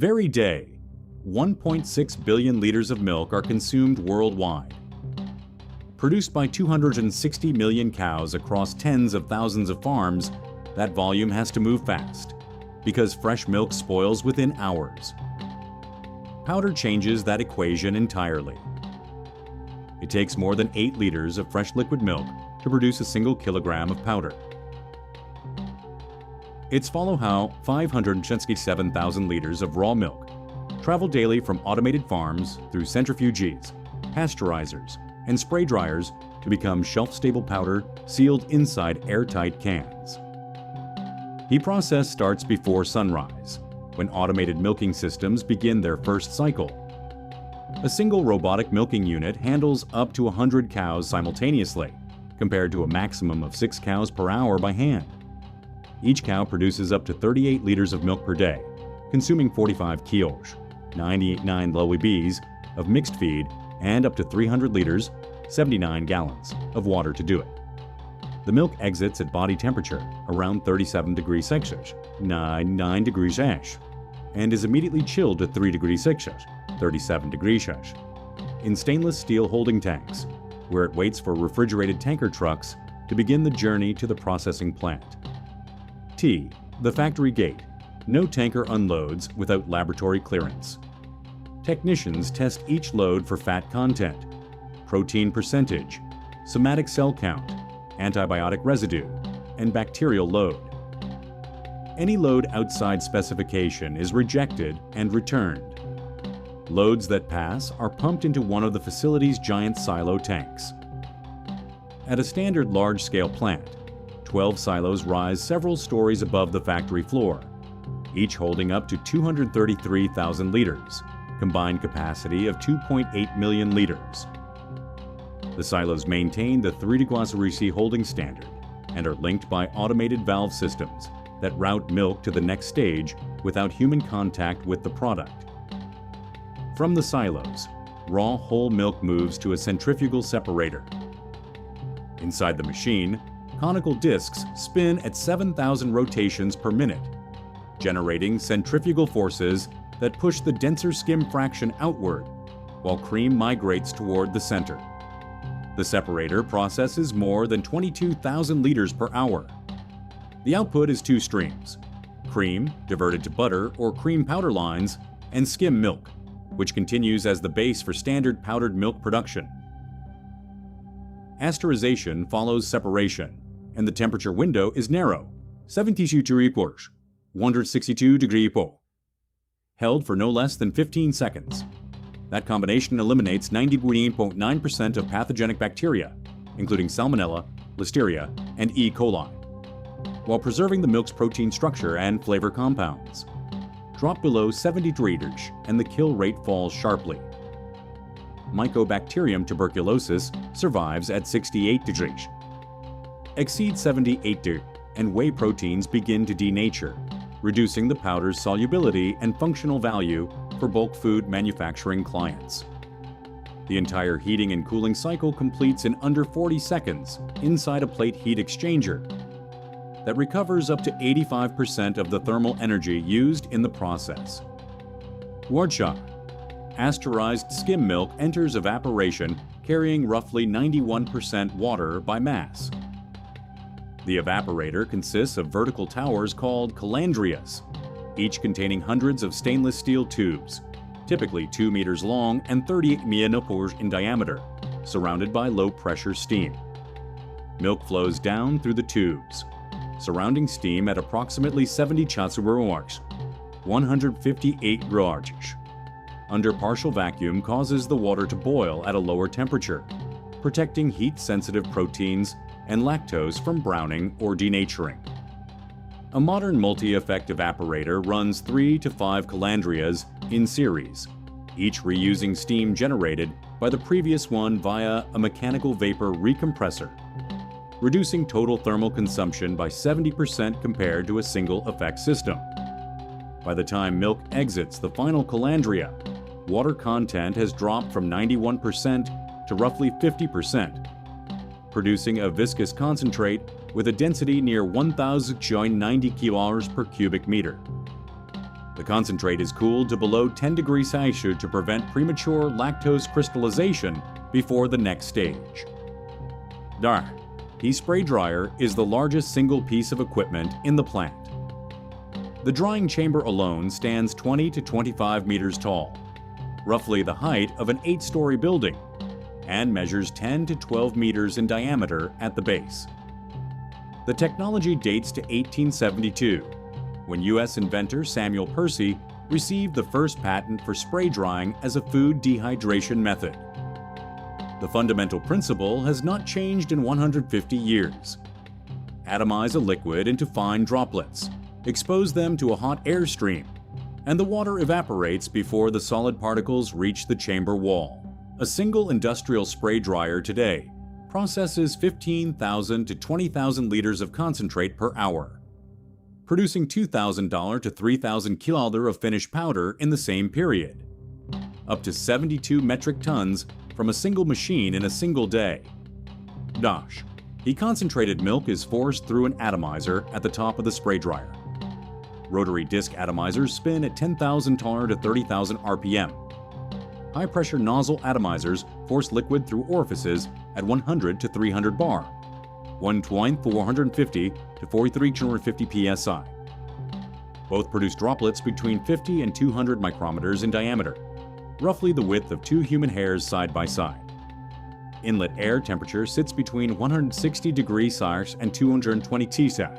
Every day, 1.6 billion liters of milk are consumed worldwide. Produced by 260 million cows across tens of thousands of farms, that volume has to move fast, because fresh milk spoils within hours. Powder changes that equation entirely. It takes more than 8 liters of fresh liquid milk to produce a single kilogram of powder. It's follow how 567,000 liters of raw milk travel daily from automated farms through centrifuges, pasteurizers, and spray dryers to become shelf-stable powder sealed inside airtight cans. The process starts before sunrise, when automated milking systems begin their first cycle. A single robotic milking unit handles up to 100 cows simultaneously, compared to a maximum of 6 cows per hour by hand. Each cow produces up to 38 liters of milk per day, consuming 45 kilos, 99 Bs of mixed feed, and up to 300 liters, 79 gallons, of water to do it. The milk exits at body temperature, around 37 degrees Celsius, 9 degrees Celsius, and is immediately chilled to 3 degrees Celsius, 37 degrees Celsius, in stainless steel holding tanks, where it waits for refrigerated tanker trucks to begin the journey to the processing plant. The factory gate. No tanker unloads without laboratory clearance. Technicians test each load for fat content, protein percentage, somatic cell count, antibiotic residue, and bacterial load. Any load outside specification is rejected and returned. Loads that pass are pumped into one of the facility's giant silo tanks. At a standard large-scale plant, 12 silos rise several stories above the factory floor, each holding up to 233,000 liters, combined capacity of 2.8 million liters. The silos maintain the 3 degrees Celsius holding standard and are linked by automated valve systems that route milk to the next stage without human contact with the product. From the silos, raw whole milk moves to a centrifugal separator. Inside the machine, conical discs spin at 7,000 rotations per minute, generating centrifugal forces that push the denser skim fraction outward, while cream migrates toward the center. The separator processes more than 22,000 liters per hour. The output is 2 streams: cream, diverted to butter or cream powder lines, and skim milk, which continues as the base for standard powdered milk production. Pasteurization follows separation, and the temperature window is narrow, 72 degrees, 162 degrees, held for no less than 15 seconds. That combination eliminates 99.9% of pathogenic bacteria, including Salmonella, Listeria, and E. coli, while preserving the milk's protein structure and flavor compounds. Drop below 70 degrees and the kill rate falls sharply. Mycobacterium tuberculosis survives at 68 degrees. Exceed 78 degrees and whey proteins begin to denature, reducing the powder's solubility and functional value for bulk food manufacturing clients. The entire heating and cooling cycle completes in under 40 seconds inside a plate heat exchanger that recovers up to 85% of the thermal energy used in the process. Workshop. Pasteurized skim milk enters evaporation carrying roughly 91% water by mass. The evaporator consists of vertical towers called calandrias, each containing hundreds of stainless steel tubes, typically 2 meters long and 38 millimeters in diameter, surrounded by low-pressure steam. Milk flows down through the tubes, surrounding steam at approximately 70 chatsubers, 158 gauges. Under partial vacuum causes the water to boil at a lower temperature, protecting heat-sensitive proteins and lactose from browning or denaturing. A modern multi-effect evaporator runs 3 to 5 calandrias in series, each reusing steam generated by the previous one via a mechanical vapor recompressor, reducing total thermal consumption by 70% compared to a single effect system. By the time milk exits the final calandria, water content has dropped from 91% to roughly 50%, producing a viscous concentrate with a density near 1,090 kilograms per cubic meter. The concentrate is cooled to below 10 degrees Celsius to prevent premature lactose crystallization before the next stage. The spray dryer is the largest single piece of equipment in the plant. The drying chamber alone stands 20 to 25 meters tall, roughly the height of an 8-story building, and measures 10 to 12 meters in diameter at the base. The technology dates to 1872, when U.S. inventor Samuel Percy received the first patent for spray drying as a food dehydration method. The fundamental principle has not changed in 150 years. Atomize a liquid into fine droplets, expose them to a hot air stream, and the water evaporates before the solid particles reach the chamber wall. A single industrial spray dryer today processes 15,000 to 20,000 liters of concentrate per hour, producing 2,000 to 3,000 kiloliter of finished powder in the same period, up to 72 metric tons from a single machine in a single day. The concentrated milk is forced through an atomizer at the top of the spray dryer. Rotary disc atomizers spin at 10,000 to 30,000 RPM. High-pressure nozzle atomizers force liquid through orifices at 100 to 300 bar, 450 to 4,350 psi. Both produce droplets between 50 and 200 micrometers in diameter, roughly the width of 2 human hairs side by side. Inlet air temperature sits between 160 degrees Celsius and 220 Celsius,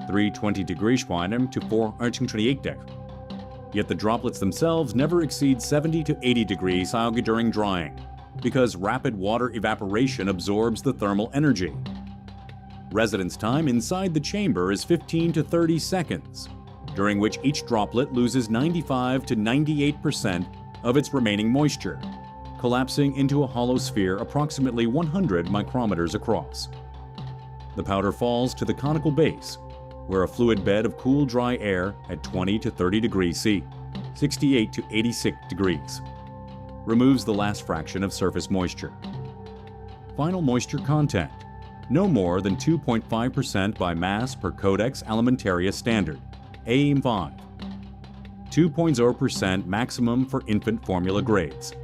320 degrees Schweinem to 428 degrees. Yet the droplets themselves never exceed 70 to 80 degrees Celsius during drying, because rapid water evaporation absorbs the thermal energy. Residence time inside the chamber is 15 to 30 seconds, during which each droplet loses 95 to 98% of its remaining moisture, collapsing into a hollow sphere approximately 100 micrometers across. The powder falls to the conical base, where a fluid bed of cool, dry air at 20 to 30 degrees C, 68 to 86 degrees, removes the last fraction of surface moisture. Final moisture content, no more than 2.5% by mass per Codex Alimentarius standard, AIM-5. 2.0% maximum for infant formula grades.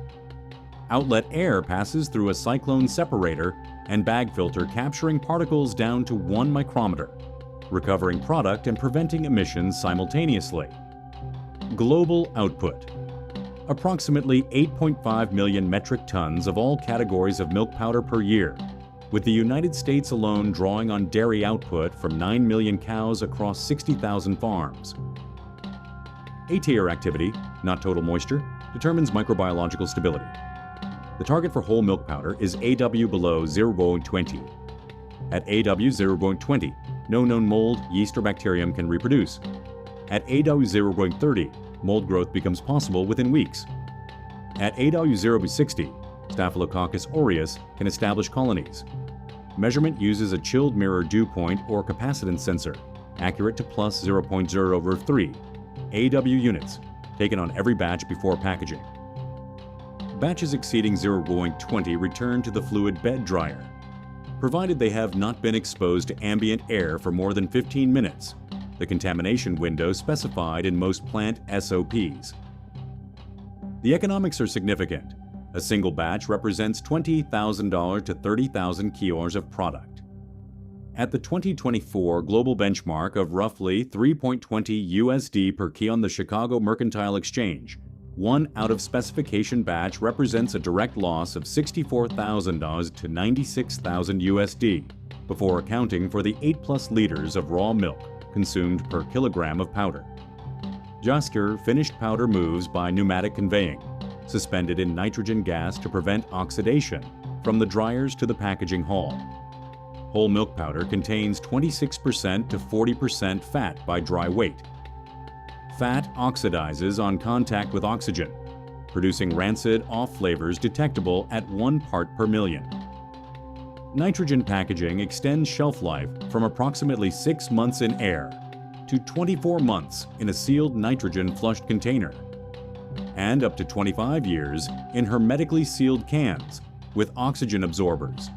Outlet air passes through a cyclone separator and bag filter, capturing particles down to 1 micrometer, recovering product and preventing emissions simultaneously. Global output: approximately 8.5 million metric tons of all categories of milk powder per year, with the United States alone drawing on dairy output from 9 million cows across 60,000 farms. A-tier activity, not total moisture, determines microbiological stability. The target for whole milk powder is AW below 0.20. At AW 0.20, no known mold, yeast, or bacterium can reproduce. At AW 0.30, mold growth becomes possible within weeks. At AW 0.60, Staphylococcus aureus can establish colonies. Measurement uses a chilled mirror dew point or capacitance sensor, accurate to plus 0.03 AW units, taken on every batch before packaging. Batches exceeding 0.20 return to the fluid bed dryer, provided they have not been exposed to ambient air for more than 15 minutes, the contamination window specified in most plant SOPs. The economics are significant. A single batch represents $20,000 to 30,000 kilos of product. At the 2024 global benchmark of roughly 3.20 USD per key on the Chicago Mercantile Exchange, one out-of-specification batch represents a direct loss of $64,000 to 96,000 USD, before accounting for the 8+ liters of raw milk consumed per kilogram of powder. Jasker finished powder moves by pneumatic conveying, suspended in nitrogen gas to prevent oxidation, from the dryers to the packaging hall. Whole milk powder contains 26% to 40% fat by dry weight. Fat oxidizes on contact with oxygen, producing rancid off flavors detectable at 1 part per million. Nitrogen packaging extends shelf life from approximately 6 months in air to 24 months in a sealed nitrogen-flushed container, and up to 25 years in hermetically sealed cans with oxygen absorbers,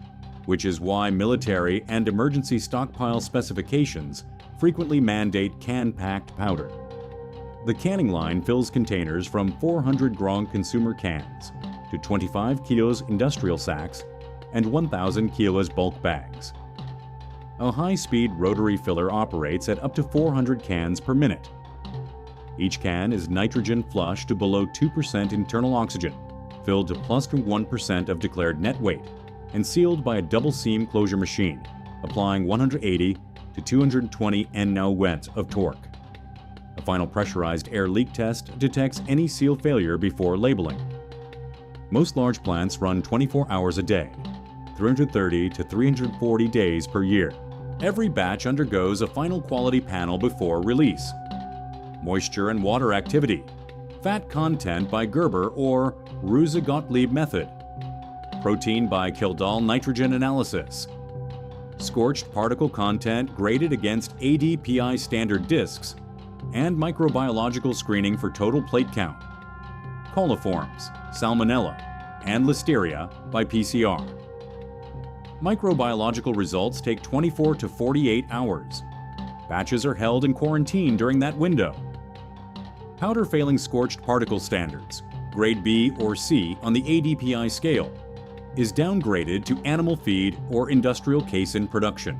which is why military and emergency stockpile specifications frequently mandate can-packed powder. The canning line fills containers from 400 grong consumer cans to 25 kilos industrial sacks and 1,000 kilos bulk bags. A high-speed rotary filler operates at up to 400 cans per minute. Each can is nitrogen flushed to below 2% internal oxygen, filled to plus 1% of declared net weight, and sealed by a double seam closure machine, applying 180 to 220 Nm of torque. A final pressurized air leak test detects any seal failure before labeling. Most large plants run 24 hours a day, 330 to 340 days per year. Every batch undergoes a final quality panel before release. Moisture and water activity, fat content by Gerber or Ruse-Gottlieb method, protein by Kildall nitrogen analysis, scorched particle content graded against ADPI standard discs, and microbiological screening for total plate count, coliforms, salmonella, and listeria by PCR. Microbiological results take 24 to 48 hours. Batches are held in quarantine during that window. Powder failing scorched particle standards, grade B or C on the ADPI scale, is downgraded to animal feed or industrial casein production,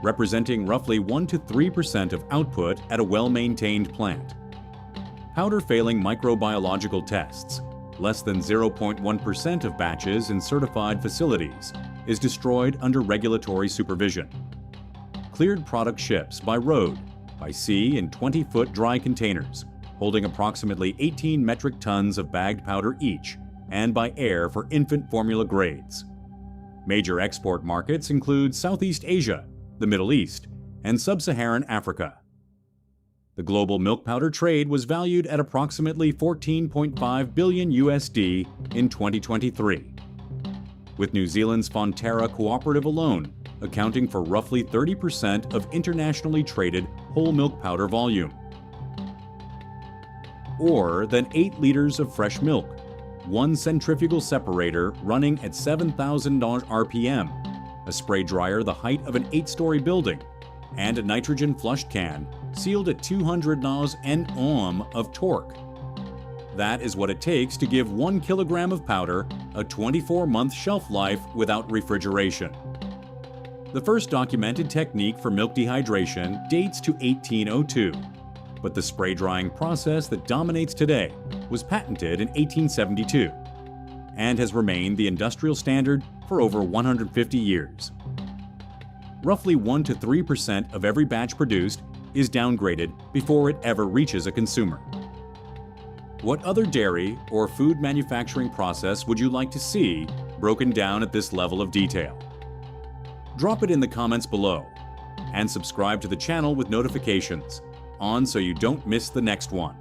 representing roughly 1 to 3% of output at a well-maintained plant. Powder failing microbiological tests, less than 0.1% of batches in certified facilities, is destroyed under regulatory supervision. Cleared product ships by road, by sea in 20-foot dry containers, holding approximately 18 metric tons of bagged powder each, and by air for infant formula grades. Major export markets include Southeast Asia, the Middle East, and Sub-Saharan Africa. The global milk powder trade was valued at approximately $14.5 billion USD in 2023, with New Zealand's Fonterra cooperative alone accounting for roughly 30% of internationally traded whole milk powder volume. Or than 8 liters of fresh milk, one centrifugal separator running at 7,000 RPM, a spray dryer the height of an 8-story building, and a nitrogen-flushed can sealed at 200 Nm of torque. That is what it takes to give 1 kilogram of powder a 24-month shelf life without refrigeration. The first documented technique for milk dehydration dates to 1802, but the spray drying process that dominates today was patented in 1872 and has remained the industrial standard for over 150 years. Roughly 1 to 3% of every batch produced is downgraded before it ever reaches a consumer. What other dairy or food manufacturing process would you like to see broken down at this level of detail? Drop it in the comments below, and subscribe to the channel with notifications on so you don't miss the next one.